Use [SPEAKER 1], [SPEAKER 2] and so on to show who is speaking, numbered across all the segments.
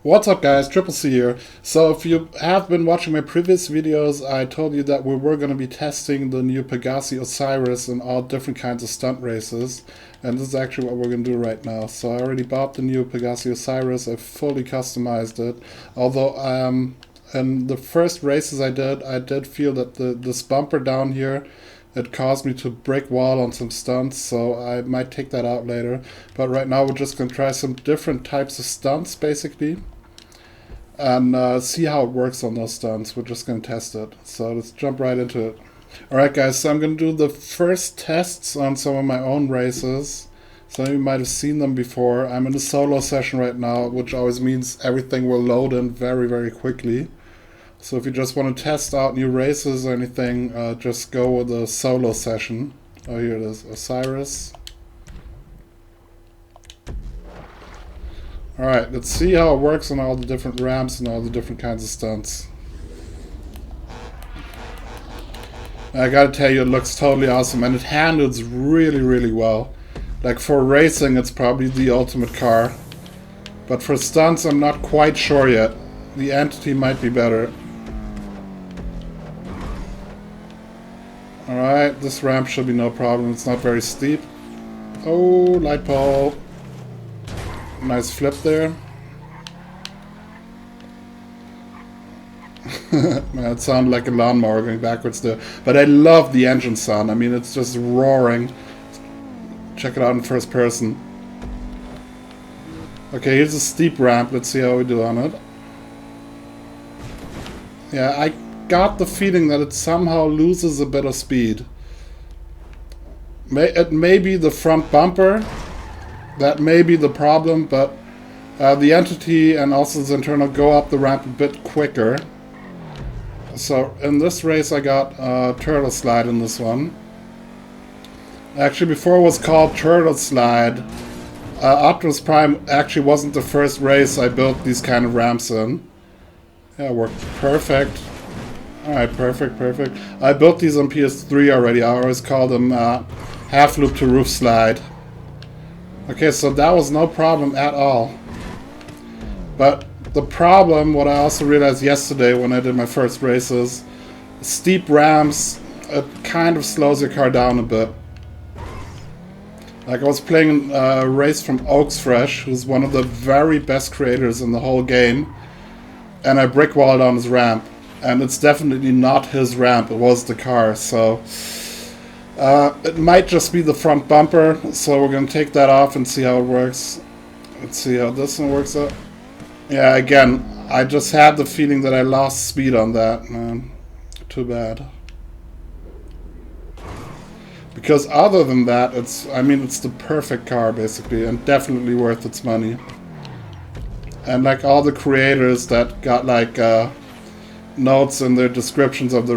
[SPEAKER 1] What's up guys, Triple C here. So if you have been watching my previous videos, I told you that we were going to be testing the new Pegassi Osiris in all different kinds of stunt races. And this is actually what we're going to do right now. So I already bought the new Pegassi Osiris, I fully customized it. Although in the first races I did feel that this bumper down here, it caused me to break wall on some stunts, so I might take that out later. But right now we're just going to try some different types of stunts basically. And see how it works on those stunts. We're just going to test it. So let's jump right into it. Alright guys, so I'm going to do the first tests on some of my own races. Some of you might have seen them before. I'm in a solo session right now, which always means everything will load in very, very quickly. So if you just want to test out new races or anything, just go with a solo session. Oh, here it is, Osiris. Alright, let's see how it works on all the different ramps and all the different kinds of stunts. I gotta tell you, it looks totally awesome and it handles really, really well. Like for racing, it's probably the ultimate car. But for stunts, I'm not quite sure yet. The Entity might be better. Alright, this ramp should be no problem. It's not very steep. Oh, light pole. Nice flip there. Man, it sounded like a lawnmower going backwards there. But I love the engine sound. I mean, it's just roaring. Check it out in first person. Okay, here's a steep ramp. Let's see how we do on it. Yeah, I got the feeling that it somehow loses a bit of speed. It may be the front bumper. That may be the problem, but the Entity and also the internal go up the ramp a bit quicker. So in this race I got Turtle Slide in this one. Actually, before it was called Turtle Slide, Optimus Prime actually wasn't the first race I built these kind of ramps in. Yeah, it worked perfect. Alright, perfect, perfect. I built these on PS3 already. I always call them half loop to roof slide. Okay, so that was no problem at all. But the problem, what I also realized yesterday when I did my first races, steep ramps, it kind of slows your car down a bit. Like I was playing a race from Oaks Fresh, who's one of the very best creators in the whole game, and I brickwalled on his ramp. And it's definitely not his ramp, it was the car, so it might just be the front bumper, so we're going to take that off and see how it works. Let's see how this one works out. Yeah, again, I just had the feeling that I lost speed on that, man. Too bad. Because other than that, it's the perfect car, basically, and definitely worth its money. And like all the creators that got like notes in their descriptions of the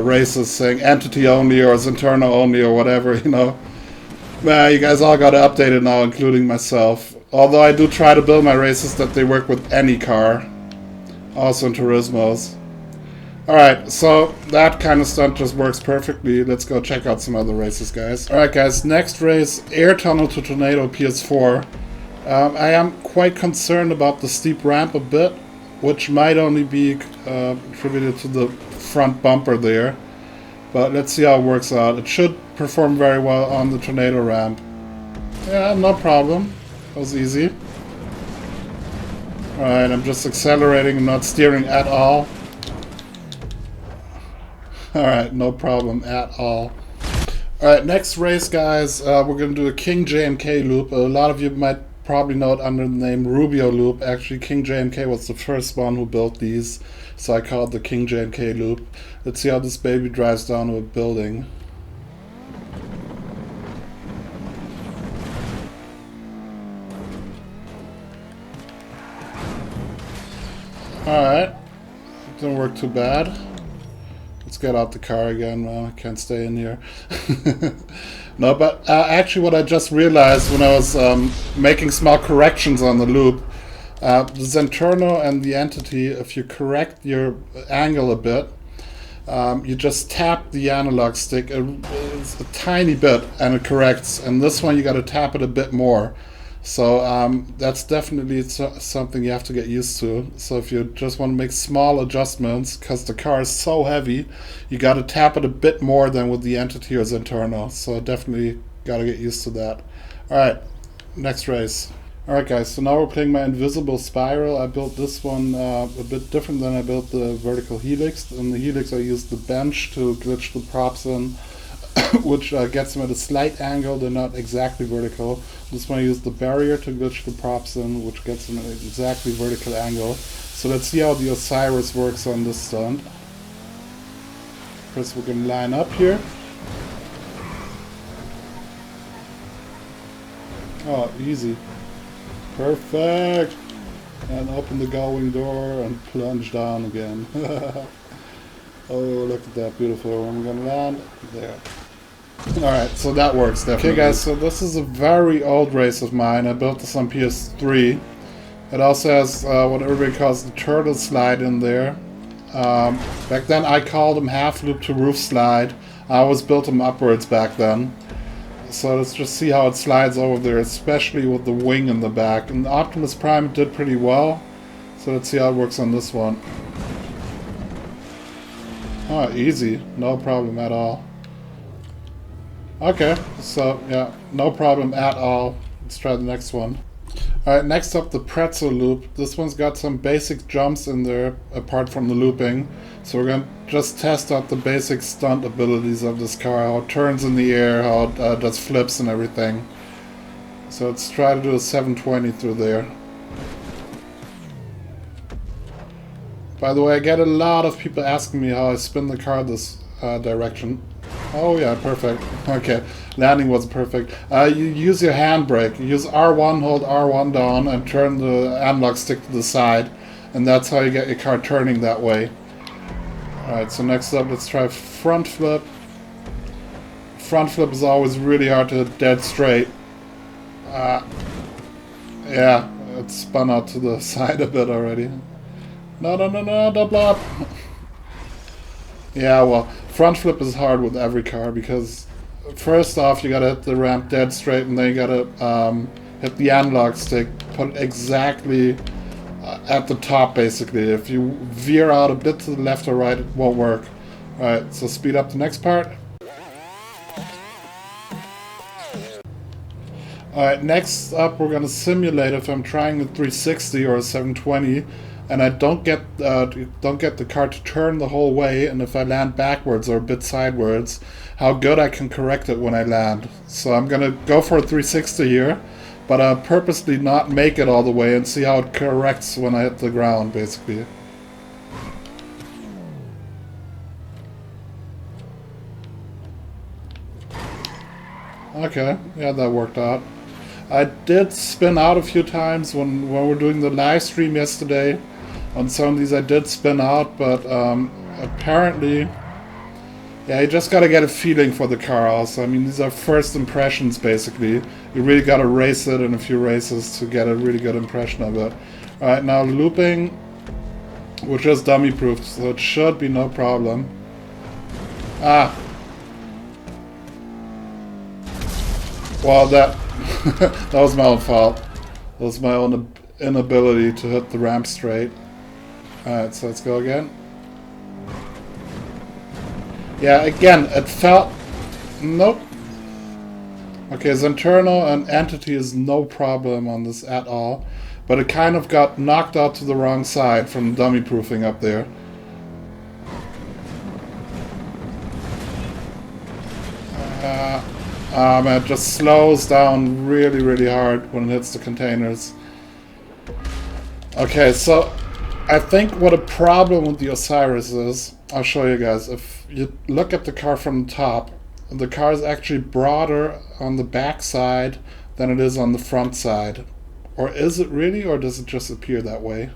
[SPEAKER 1] races saying Entity only or Zenterno only or whatever, you know. Man, you guys all got to update it now, including myself. Although I do try to build my races that they work with any car. Also in Turismos. Alright, so that kind of stunt just works perfectly. Let's go check out some other races, guys. Alright guys, next race, Air Tunnel to Tornado PS4. I am quite concerned about the steep ramp a bit, which might only be attributed to the front bumper there. But let's see how it works out. It should perform very well on the tornado ramp. Yeah, no problem. That was easy. Alright, I'm just accelerating and not steering at all. Alright, no problem at all. Alright, next race, guys. We're going to do a King J&K loop. A lot of you might probably know it under the name Rubio loop. Actually, King J&K was the first one who built these, so I call it the King J&K loop. Let's see how this baby drives down to a building. Alright, didn't work too bad. Let's get out the car again. Well, I can't stay in here. No, but actually what I just realized when I was making small corrections on the loop, the Zenterno and the Entity, if you correct your angle a bit, you just tap the analog stick a tiny bit and it corrects. And this one you got to tap it a bit more. So that's definitely something you have to get used to. So if you just want to make small adjustments, because the car is so heavy, you got to tap it a bit more than with the Entity or Zenterno. So definitely got to get used to that. Alright, next race. Alright guys, so now we're playing my Invisible Spiral. I built this one a bit different than I built the Vertical Helix. In the Helix I used the bench to glitch the props in, which gets them at a slight angle. They're not exactly vertical. This one I used the barrier to glitch the props in, which gets them at an exactly vertical angle. So let's see how the Osiris works on this stunt. First we're going to line up here. Oh, easy. Perfect! And open the gullwing door and plunge down again. Oh, look at that beautiful one. We're gonna land there. Alright, so that works definitely. Okay guys, so this is a very old race of mine. I built this on PS3. It also has what everybody calls the turtle slide in there. Back then I called them half loop to roof slide. I always built them upwards back then. So let's just see how it slides over there, especially with the wing in the back. And the Optimus Prime did pretty well. So let's see how it works on this one. Oh, easy. No problem at all. Okay, so yeah, no problem at all. Let's try the next one. Alright, next up the pretzel loop. This one's got some basic jumps in there, apart from the looping. So we're going to just test out the basic stunt abilities of this car, how it turns in the air, how it does flips and everything. So let's try to do a 720 through there. By the way, I get a lot of people asking me how I spin the car this direction. Oh yeah, perfect. Okay, landing was perfect. You use your handbrake. You use R1, hold R1 down, and turn the analog stick to the side. And that's how you get your car turning that way. Alright, so next up, let's try front flip. Front flip is always really hard to hit dead straight. Yeah, it spun out to the side a bit already. No, don't blow up. Yeah, well, front flip is hard with every car because first off you gotta hit the ramp dead straight and then you gotta hit the analog stick, put it exactly at the top basically. If you veer out a bit to the left or right, it won't work. Alright, so speed up the next part. Alright, next up we're gonna simulate if I'm trying a 360 or a 720 and I don't get the car to turn the whole way, and if I land backwards or a bit sideways, how good I can correct it when I land. So I'm gonna go for a 360 here, but I'll purposely not make it all the way and see how it corrects when I hit the ground, basically. Okay, yeah, that worked out. I did spin out a few times when we were doing the live stream yesterday. On some of these I did spin out, but apparently, yeah, you just gotta get a feeling for the car also. I mean, these are first impressions basically. You really gotta race it in a few races to get a really good impression of it. Alright, now looping, which is dummy proofed, so it should be no problem. Ah! Well, that that was my own fault. That was my own inability to hit the ramp straight. Alright, so let's go again. Yeah, again, it felt... Nope. Okay, Zenterno and Entity is no problem on this at all. But it kind of got knocked out to the wrong side from dummy proofing up there. Man, it just slows down really, really hard when it hits the containers. Okay, so I think what a problem with the Osiris is, I'll show you guys. If you look at the car from the top, the car is actually broader on the back side than it is on the front side. Or is it really, or does it just appear that way?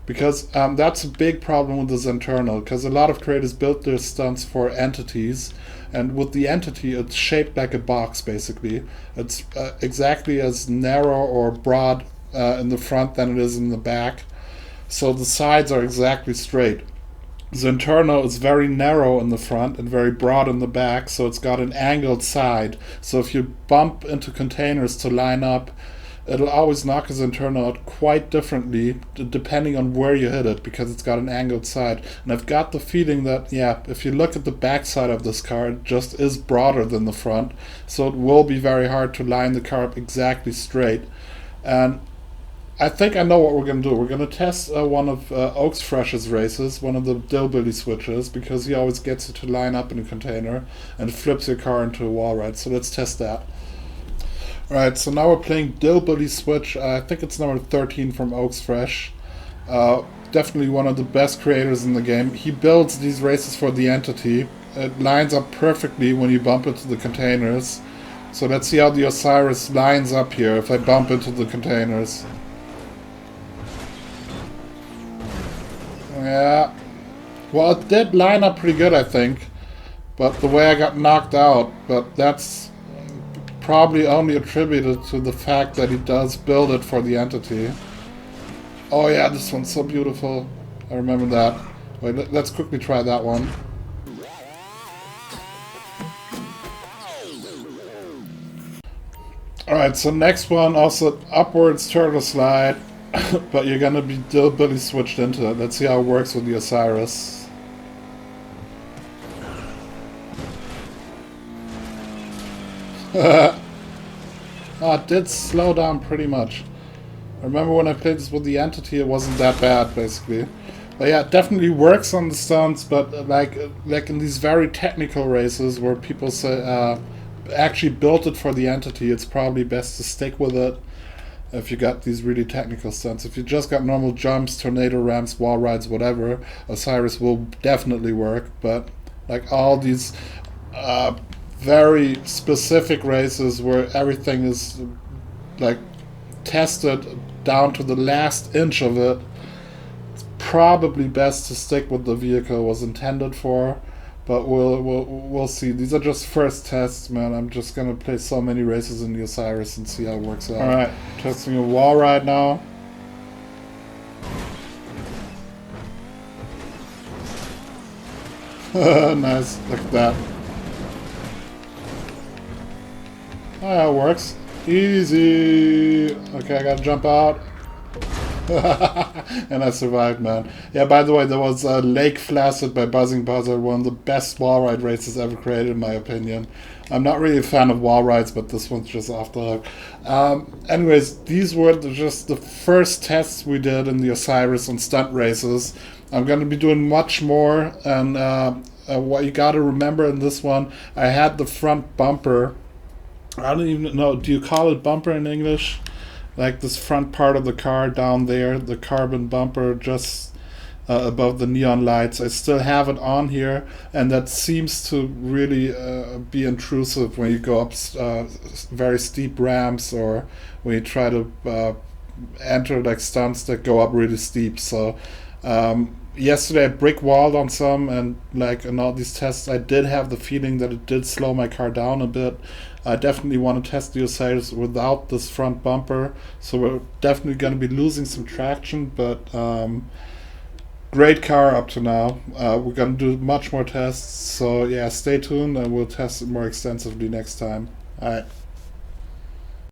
[SPEAKER 1] Because that's a big problem with the Zenterno, because a lot of creators built their stunts for entities, and with the entity it's shaped like a box basically. It's exactly as narrow or broad in the front than it is in the back, so the sides are exactly straight. Zenterno is very narrow in the front and very broad in the back, so it's got an angled side, so if you bump into containers to line up, it'll always knock his internal out quite differently depending on where you hit it, because it's got an angled side. And I've got the feeling that, yeah, if you look at the back side of this car, it just is broader than the front, so it will be very hard to line the car up exactly straight. And I think I know what we're going to do. We're going to test one of Oaks Fresh's races, one of the Dillbilly switches, because he always gets you to line up in a container and flips your car into a wall ride. So let's test that. Alright, so now we're playing Dillbilly Switch. I think it's number 13 from Oaks Fresh. Definitely one of the best creators in the game. He builds these races for the entity. It lines up perfectly when you bump into the containers. So let's see how the Osiris lines up here if I bump into the containers. Yeah, well, it did line up pretty good, I think, but the way I got knocked out, but that's probably only attributed to the fact that he does build it for the entity. Oh yeah, this one's so beautiful. I remember that. Wait, let's quickly try that one. Alright, so next one, also upwards turtle slide. But you're gonna be Dillbilly switched into it. Let's see how it works with the Osiris. Oh, it did slow down pretty much. I remember when I played this with the entity, it wasn't that bad, basically. But yeah, it definitely works on the stunts, but like in these very technical races where people say actually built it for the entity, it's probably best to stick with it. If you got these really technical stunts. If you just got normal jumps, tornado ramps, wall rides, whatever, Osiris will definitely work. But like all these very specific races where everything is like tested down to the last inch of it, it's probably best to stick with the vehicle was intended for. But we'll see. These are just first tests, man. I'm just gonna play so many races in the Osiris and see how it works out. Alright, testing a wall ride now. Nice, look at that. Oh yeah, it works. Easy. Okay, I gotta jump out. And I survived, man. Yeah, by the way, there was Lake Flaccid by Buzzing Buzzer, one of the best wall ride races ever created, in my opinion. I'm not really a fan of wall rides, but this one's just off the hook. Anyways, these were just the first tests we did in the Osiris on stunt races. I'm going to be doing much more, and what you got to remember in this one, I had the front bumper. I don't even know, do you call it bumper in English? Like this front part of the car down there, the carbon bumper just above the neon lights. I still have it on here, and that seems to really be intrusive when you go up very steep ramps, or when you try to enter like stunts that go up really steep. So yesterday I brick walled on some, and like in all these tests I did have the feeling that it did slow my car down a bit. I definitely want to test the Osiris without this front bumper, so we're definitely going to be losing some traction, but great car up to now. We're going to do much more tests, so yeah, stay tuned and we'll test it more extensively next time. Alright.